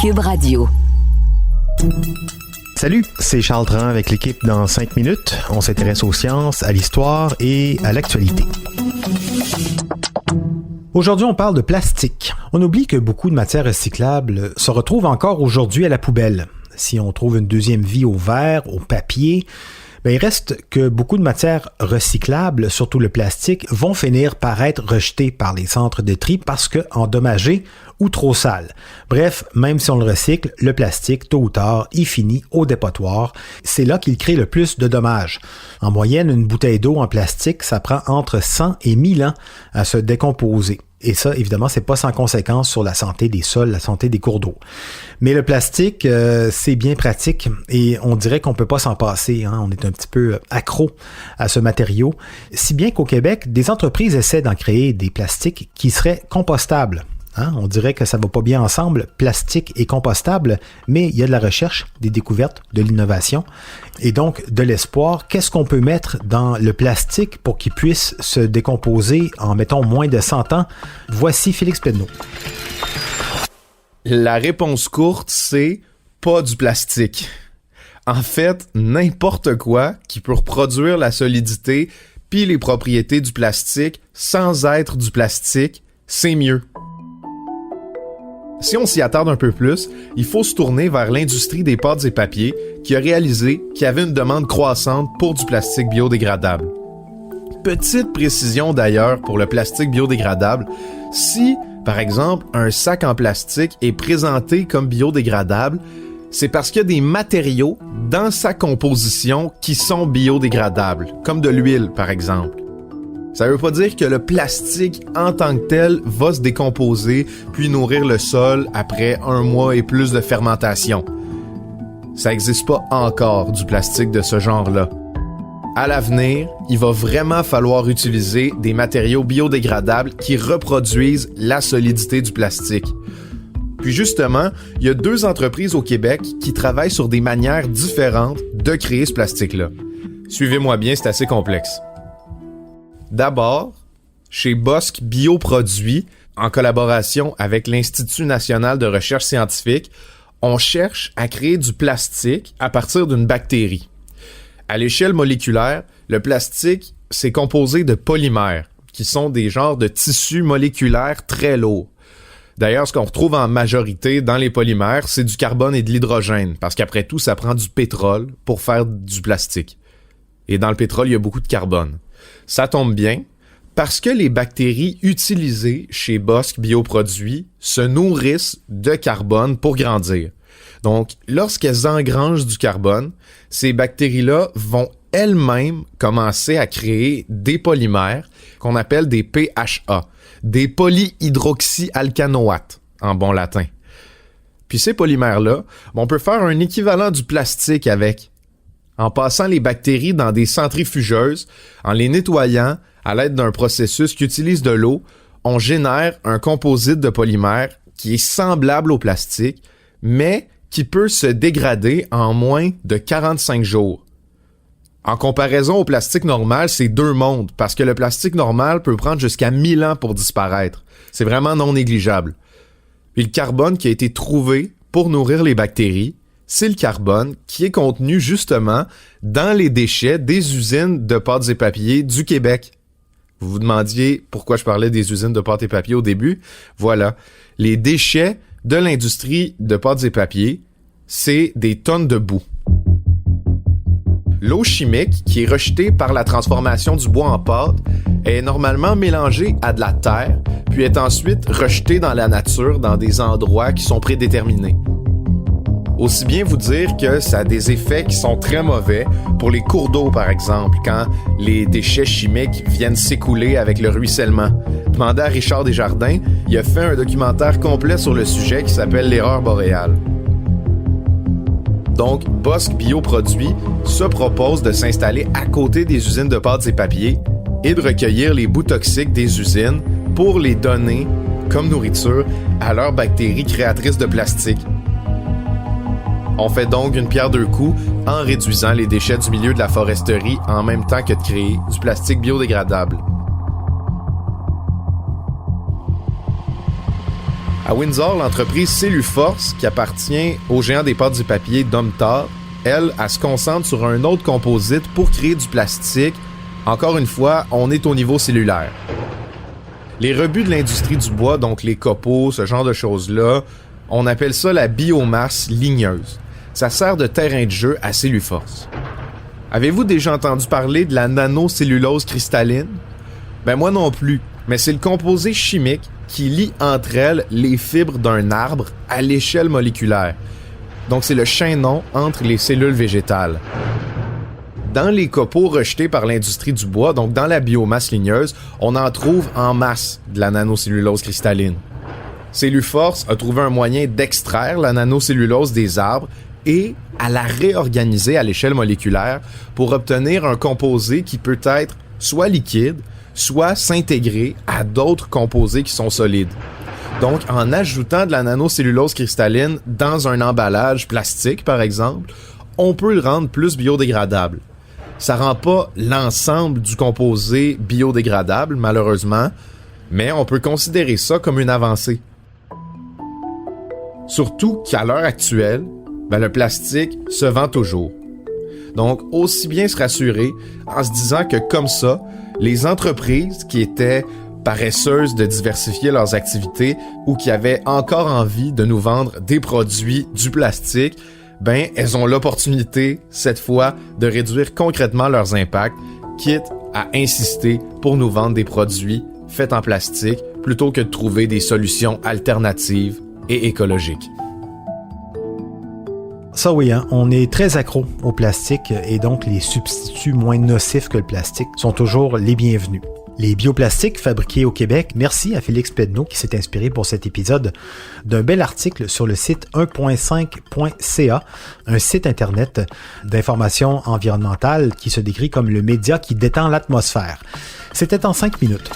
Cube Radio. Salut, c'est Charles Dran avec l'équipe dans 5 minutes. On s'intéresse aux sciences, à l'histoire et à l'actualité. Aujourd'hui, on parle de plastique. On oublie que beaucoup de matières recyclables se retrouvent encore aujourd'hui à la poubelle. Si on trouve une deuxième vie au verre, au papier, il reste que beaucoup de matières recyclables, surtout le plastique, vont finir par être rejetées par les centres de tri parce que endommagées ou trop sales. Bref, même si on le recycle, le plastique, tôt ou tard, il finit au dépotoir. C'est là qu'il crée le plus de dommages. En moyenne, une bouteille d'eau en plastique, ça prend entre 100 et 1000 ans à se décomposer. Et ça, évidemment, c'est pas sans conséquence sur la santé des sols, la santé des cours d'eau. Mais le plastique, c'est bien pratique et on dirait qu'on peut pas s'en passer. On est un petit peu accro à ce matériau. Si bien qu'au Québec, des entreprises essaient d'en créer des plastiques qui seraient compostables. On dirait que ça va pas bien ensemble, plastique et compostable, mais il y a de la recherche, des découvertes, de l'innovation et donc de l'espoir. Qu'est-ce qu'on peut mettre dans le plastique pour qu'il puisse se décomposer en, mettons, moins de 100 ans? Voici Félix Pedneau. La réponse courte, c'est pas du plastique. En fait, n'importe quoi qui peut reproduire la solidité puis les propriétés du plastique sans être du plastique, c'est mieux. Si on s'y attarde un peu plus, il faut se tourner vers l'industrie des pâtes et papiers qui a réalisé qu'il y avait une demande croissante pour du plastique biodégradable. Petite précision d'ailleurs pour le plastique biodégradable, si, par exemple, un sac en plastique est présenté comme biodégradable, c'est parce qu'il y a des matériaux dans sa composition qui sont biodégradables, comme de l'huile par exemple. Ça veut pas dire que le plastique en tant que tel va se décomposer puis nourrir le sol après 1 mois et plus de fermentation. Ça n'existe pas encore du plastique de ce genre-là. À l'avenir, il va vraiment falloir utiliser des matériaux biodégradables qui reproduisent la solidité du plastique. Puis justement, il y a 2 entreprises au Québec qui travaillent sur des manières différentes de créer ce plastique-là. Suivez-moi bien, c'est assez complexe. D'abord, chez Bosc Bioproduits, en collaboration avec l'Institut national de recherche scientifique, on cherche à créer du plastique à partir d'une bactérie. À l'échelle moléculaire, le plastique, c'est composé de polymères, qui sont des genres de tissus moléculaires très lourds. D'ailleurs, ce qu'on retrouve en majorité dans les polymères, c'est du carbone et de l'hydrogène, parce qu'après tout, ça prend du pétrole pour faire du plastique. Et dans le pétrole, il y a beaucoup de carbone. Ça tombe bien, parce que les bactéries utilisées chez Bosc Bioproduits se nourrissent de carbone pour grandir. Donc, lorsqu'elles engrangent du carbone, ces bactéries-là vont elles-mêmes commencer à créer des polymères qu'on appelle des PHA, des polyhydroxyalcanoates, en bon latin. Puis ces polymères-là, on peut faire un équivalent du plastique avec, en passant les bactéries dans des centrifugeuses, en les nettoyant à l'aide d'un processus qui utilise de l'eau, on génère un composite de polymère qui est semblable au plastique, mais qui peut se dégrader en moins de 45 jours. En comparaison au plastique normal, c'est 2 mondes, parce que le plastique normal peut prendre jusqu'à 1000 ans pour disparaître. C'est vraiment non négligeable. Puis le carbone qui a été trouvé pour nourrir les bactéries, c'est le carbone qui est contenu justement dans les déchets des usines de pâtes et papiers du Québec. Vous vous demandiez pourquoi je parlais des usines de pâtes et papiers au début? Voilà. Les déchets de l'industrie de pâtes et papiers, c'est des tonnes de boue. L'eau chimique, qui est rejetée par la transformation du bois en pâte, est normalement mélangée à de la terre, puis est ensuite rejetée dans la nature dans des endroits qui sont prédéterminés. Aussi bien vous dire que ça a des effets qui sont très mauvais pour les cours d'eau, par exemple, quand les déchets chimiques viennent s'écouler avec le ruissellement. Demandez à Richard Desjardins, il a fait un documentaire complet sur le sujet qui s'appelle « L'erreur boréale ». Donc, Bosc Bioproduits se propose de s'installer à côté des usines de pâtes et papier et de recueillir les boues toxiques des usines pour les donner comme nourriture à leurs bactéries créatrices de plastique. On fait donc une pierre 2 coups en réduisant les déchets du milieu de la foresterie en même temps que de créer du plastique biodégradable. À Windsor, l'entreprise Celluforce, qui appartient au géant des pâtes et papier Domtar, elle se concentre sur un autre composite pour créer du plastique. Encore une fois, on est au niveau cellulaire. Les rebuts de l'industrie du bois, donc les copeaux, ce genre de choses-là, on appelle ça la biomasse ligneuse. Ça sert de terrain de jeu à Celluforce. Avez-vous déjà entendu parler de la nanocellulose cristalline? Ben moi non plus, mais c'est le composé chimique qui lie entre elles les fibres d'un arbre à l'échelle moléculaire. Donc c'est le chaînon entre les cellules végétales. Dans les copeaux rejetés par l'industrie du bois, donc dans la biomasse ligneuse, on en trouve en masse de la nanocellulose cristalline. Celluforce a trouvé un moyen d'extraire la nanocellulose des arbres et à la réorganiser à l'échelle moléculaire pour obtenir un composé qui peut être soit liquide, soit s'intégrer à d'autres composés qui sont solides. Donc, en ajoutant de la nanocellulose cristalline dans un emballage plastique, par exemple, on peut le rendre plus biodégradable. Ça rend pas l'ensemble du composé biodégradable, malheureusement, mais on peut considérer ça comme une avancée. Surtout qu'à l'heure actuelle, le plastique se vend toujours. Donc, aussi bien se rassurer en se disant que comme ça, les entreprises qui étaient paresseuses de diversifier leurs activités ou qui avaient encore envie de nous vendre des produits du plastique, elles ont l'opportunité, cette fois, de réduire concrètement leurs impacts, quitte à insister pour nous vendre des produits faits en plastique plutôt que de trouver des solutions alternatives et écologiques. Ça oui, on est très accro au plastique et donc les substituts moins nocifs que le plastique sont toujours les bienvenus. Les bioplastiques fabriqués au Québec, merci à Félix Pedneau qui s'est inspiré pour cet épisode d'un bel article sur le site 1.5.ca, un site internet d'information environnementale qui se décrit comme le média qui détend l'atmosphère. C'était en 5 minutes.